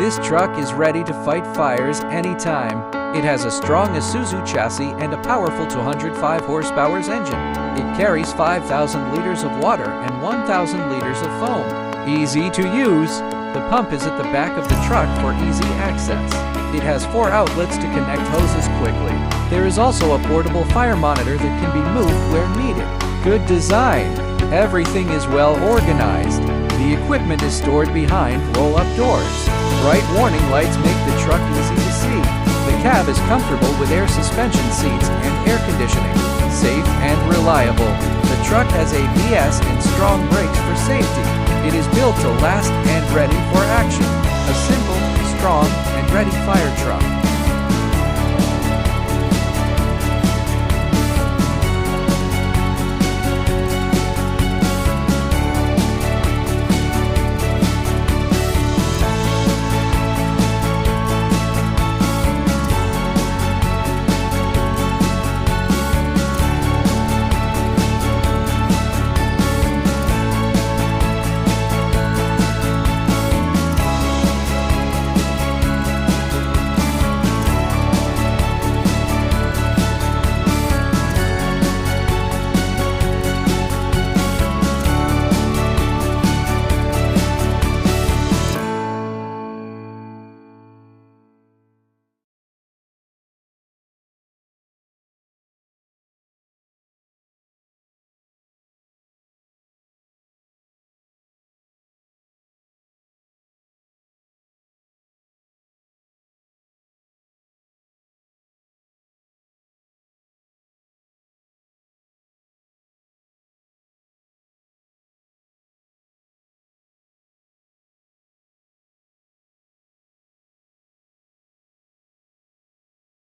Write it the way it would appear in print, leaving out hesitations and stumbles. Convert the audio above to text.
This truck is ready to fight fires anytime. It has a strong ISUZU chassis and a powerful 205 horsepower engine. It carries 5,000 liters of water and 1,000 liters of foam. Easy to use. The pump is at the back of the truck for easy access. It has 4 outlets to connect hoses quickly. There is also a portable fire monitor that can be moved where needed. Good design. Everything is well organized. The equipment is stored behind roll-up doors. Bright warning lights make the truck easy to see. The cab is comfortable with air suspension seats and air conditioning. Safe and reliable. The truck has ABS and strong brakes for safety. It is built to last and ready for action. A simple, strong, and ready fire truck.